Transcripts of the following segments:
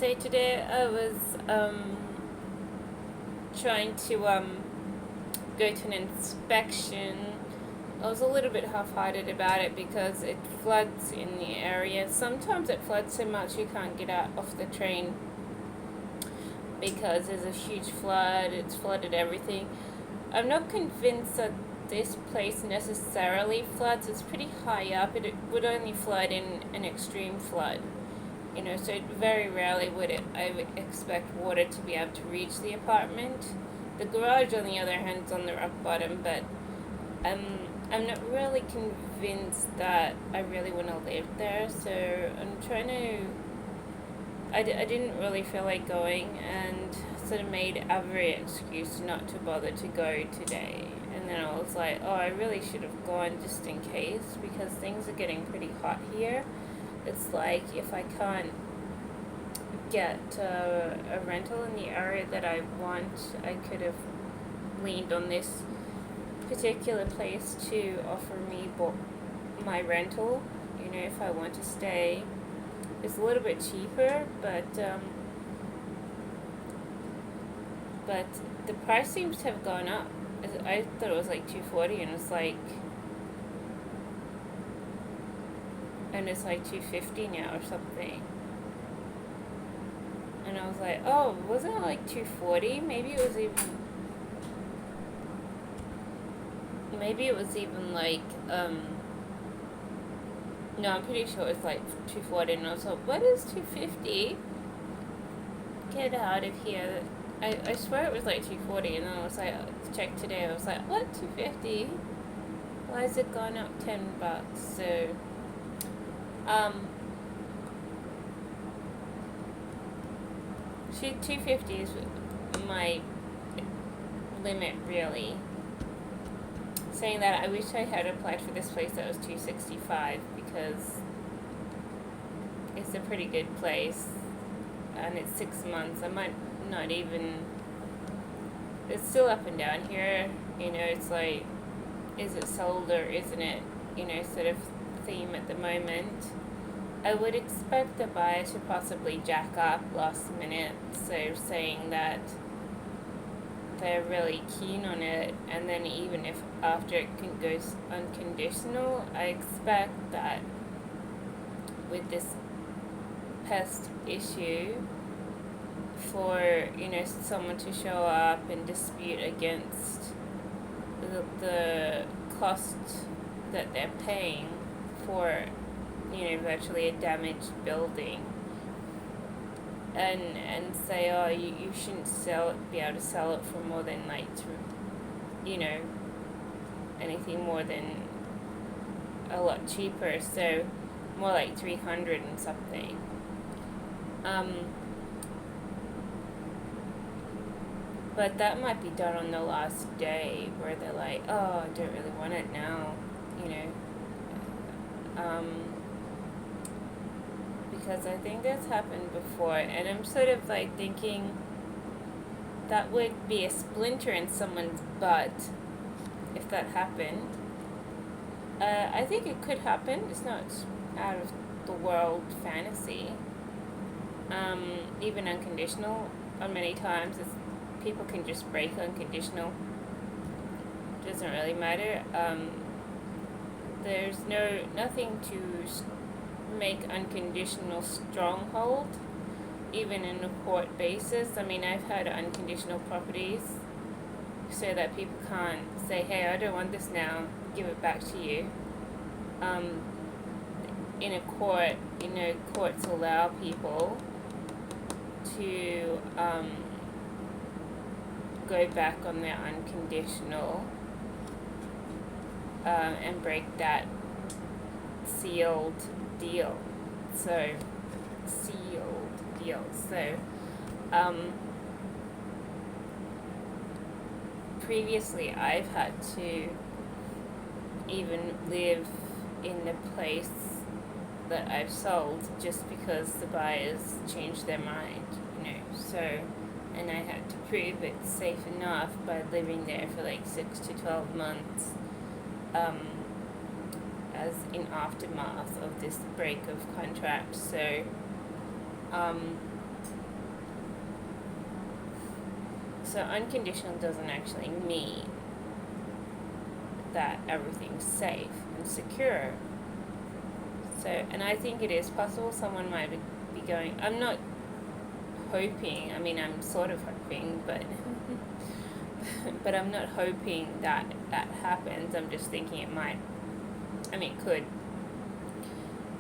So today I was trying to go to an inspection. I was a little bit half-hearted about it because it floods in the area. Sometimes it floods so much you can't get out off the train because there's a huge flood. It's flooded everything. I'm not convinced that this place necessarily floods. It's pretty high up. It would only flood in an extreme flood. So very rarely I would expect water to be able to reach the apartment. The garage, on the other hand, is on the rock bottom, but I'm not really convinced that I really want to live there. So I'm trying to. I didn't really feel like going, and sort of made every excuse not to bother to go today. And then I was like, oh, I really should have gone just in case, because things are getting pretty hot here. It's like if I can't get a rental in the area that I want, I could have leaned on this particular place to offer me my rental. If I want to stay, it's a little bit cheaper, but the price seems to have gone up. I thought it was like $240, and it's like $250 now or something. And I was like, oh, wasn't it like $240? Maybe it was even like no, I'm pretty sure it's like $240. And I was like, what is $250? Get out of here. I swear it was like $240, and then I was like, checked today, I was like, what, $250? Why has it gone up $10? So $250 is my limit, really. Saying that, I wish I had applied for this place that was $265, because it's a pretty good place, and it's 6 months. I might not even. It's still up and down here. It's like, is it sold or isn't it? Sort of theme at the moment. I would expect the buyer to possibly jack up last minute, so saying that they're really keen on it, and then even if after it goes unconditional, I expect that with this pest issue, for someone to show up and dispute against the cost that they're paying for virtually a damaged building, and say, oh, you shouldn't be able to sell it for more than anything more than a lot cheaper, so more like 300 and something. But that might be done on the last day, where they're like, oh, I don't really want it now, because I think that's happened before, and I'm sort of like thinking that would be a splinter in someone's butt if that happened. I think it could happen. It's not out of the world fantasy. Even unconditional, many times people can just break unconditional. Doesn't really matter. There's nothing to make unconditional stronghold, even in a court basis. I've had unconditional properties, so that people can't say, hey, I don't want this now, give it back to you. In a court, courts allow people to go back on their unconditional and break that sealed deal. So previously I've had to even live in the place that I've sold just because the buyers changed their mind, and I had to prove it's safe enough by living there for like 6 to 12 months, as in aftermath of this break of contract. So So unconditional doesn't actually mean that everything's safe and secure. So, and I think it is possible someone might be going, I'm not hoping, I mean, I'm sort of hoping, but but I'm not hoping that that happens. I'm just thinking it might. I mean, it could.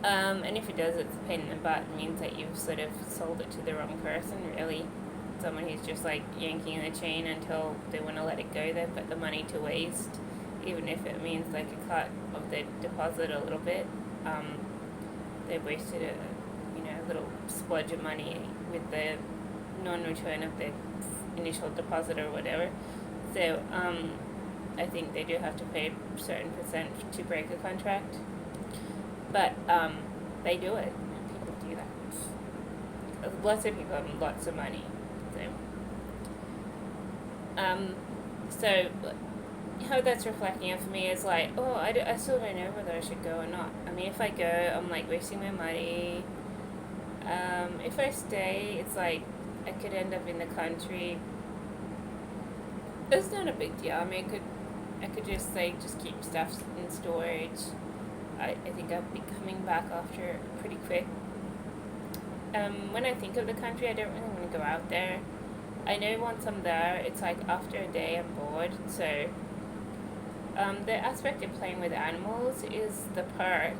And if it does, it's a pain in the butt. It means that you've sort of sold it to the wrong person, really. Someone who's just like yanking the chain until they want to let it go. They've got the money to waste, even if it means like a cut of their deposit a little bit. They've wasted a little splodge of money with the non-return of their initial deposit or whatever. So I think they do have to pay a certain percent to break a contract. But they do it. People do that. Lots of people have lots of money. So how that's reflecting for me is like, I still don't know whether I should go or not. I mean, if I go, I'm like wasting my money. If I stay, it's like I could end up in the country. It's not a big deal. I mean, I could just keep stuff in storage. I think I'll be coming back after pretty quick. When I think of the country, I don't really want to go out there. I know once I'm there, it's like after a day I'm bored. So the aspect of playing with animals is the perk.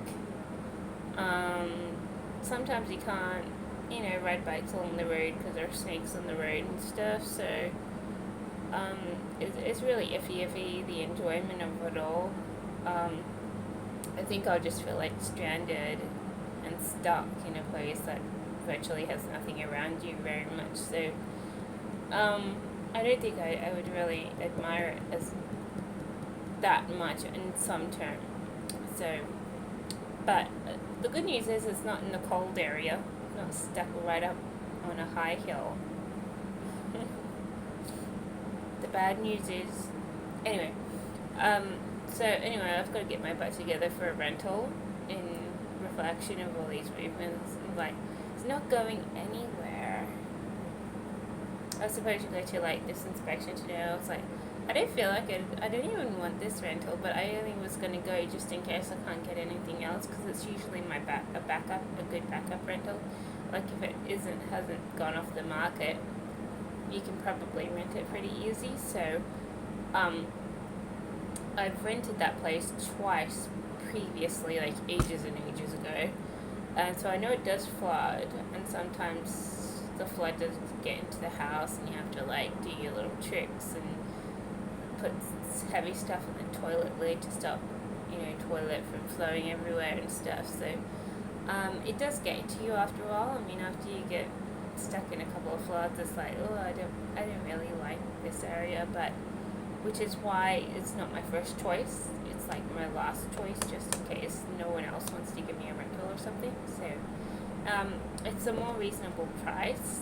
Sometimes you can't, ride bikes along the road because there are snakes on the road and stuff. So it's really iffy, the enjoyment of it all. I think I'll just feel like stranded and stuck in a place that virtually has nothing around you very much. So I don't think I would really admire it as that much in some term. So, but the good news is it's not in the cold area, not stuck right up on a high hill. The bad news is, anyway, I've got to get my butt together for a rental in reflection of all these movements. I'm like, it's not going anywhere. I was supposed to go to like this inspection today. I was like, I don't feel like it. I don't even want this rental, but I only was going to go just in case I can't get anything else because it's usually a good backup rental. Like if it hasn't gone off the market, you can probably rent it pretty easy. So, I've rented that place twice previously, like ages and ages ago, and so I know it does flood, and sometimes the flood does get into the house, and you have to like do your little tricks and put heavy stuff in the toilet lid to stop, toilet from flowing everywhere and stuff. So, it does get to you after a while. I mean, after you get stuck in a couple of floods, it's like, I don't really like this area, but which is why it's not my first choice. It's like my last choice, just in case no one else wants to give me a rental or something. So, it's a more reasonable price.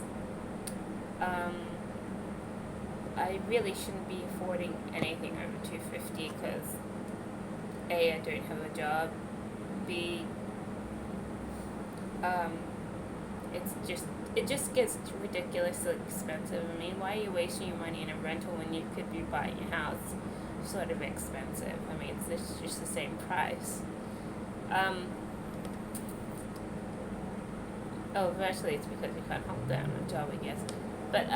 I really shouldn't be affording anything over $250 because A, I don't have a job. B, it just gets ridiculously expensive. I mean, why are you wasting your money in a rental when you could be buying a house? Sort of expensive. I mean, it's just the same price. Virtually it's because you can't hold down a job, I guess. But,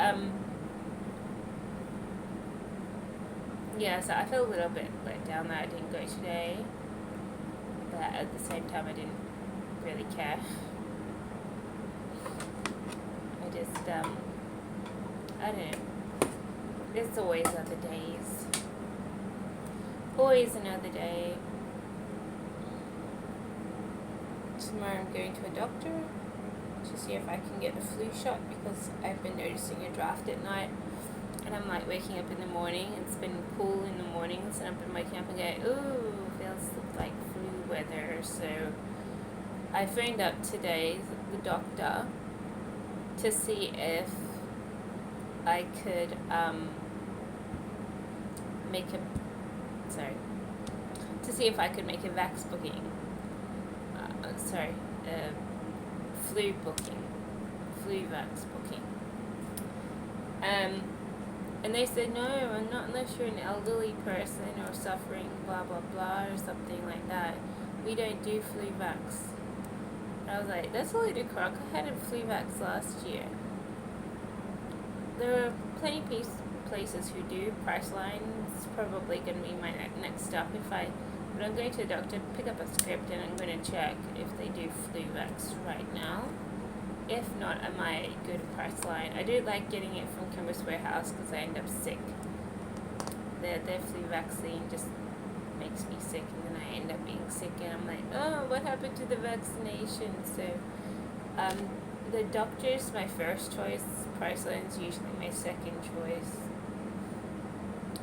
yeah, so I feel a little bit let down that I didn't go today. But at the same time, I didn't really care. I don't know. There's always other days. Always another day. Tomorrow I'm going to a doctor to see if I can get a flu shot because I've been noticing a draft at night. And I'm like waking up in the morning. It's been cool in the mornings and I've been waking up and going, ooh, feels like flu weather. So I phoned up today, the doctor, to see if I could see if I could make a vax booking. Flu vax booking. And they said, no, not unless you're an elderly person or suffering blah blah blah or something like that. We don't do flu vax. And I was like, that's a load of crock. I had a flu vax last year. There are plenty of places who do. Priceline's probably going to be my next stop but I'm going to the doctor, pick up a script, and I'm going to check if they do flu vax right now. If not, I might go to Priceline. I do like getting it from Chemist Warehouse because I end up sick. Their flu vaccine just makes me sick, and then I end up being sick, and I'm like, oh, what happened to the vaccination? So, the doctor's my first choice. Priceline's usually my second choice.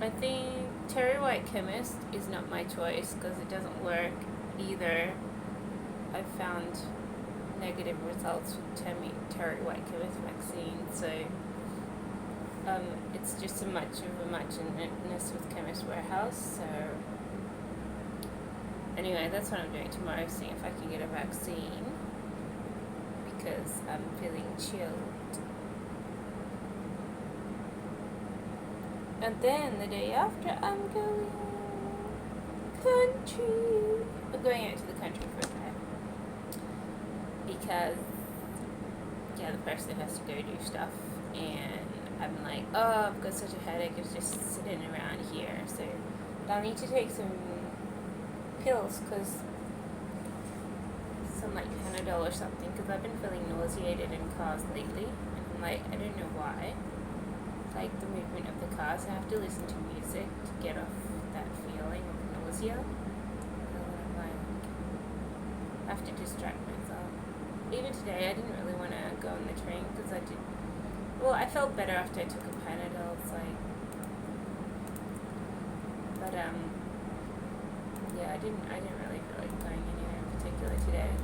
I think Terry White Chemist is not my choice because it doesn't work either. I've found negative results with Terry White Chemist vaccine, so it's just so much of a muchness with Chemist Warehouse. So anyway, that's what I'm doing tomorrow, seeing if I can get a vaccine because I'm feeling chilled. And then the day after, I'm going country. I'm going out to the country for that. Because, yeah, the person has to go do stuff. And I'm like, oh, I've got such a headache. It's just sitting around here. So I'll need to take some pills, because some like Panadol or something, because I've been feeling nauseated in cars lately. And I'm like, I don't know why. Like the movement of the cars, I have to listen to music to get off that feeling of nausea. And then I'm like, I have to distract myself. Even today, I didn't really want to go on the train because I felt better after I took a Panadol. It's like, but yeah, I didn't really feel like going anywhere in particular today.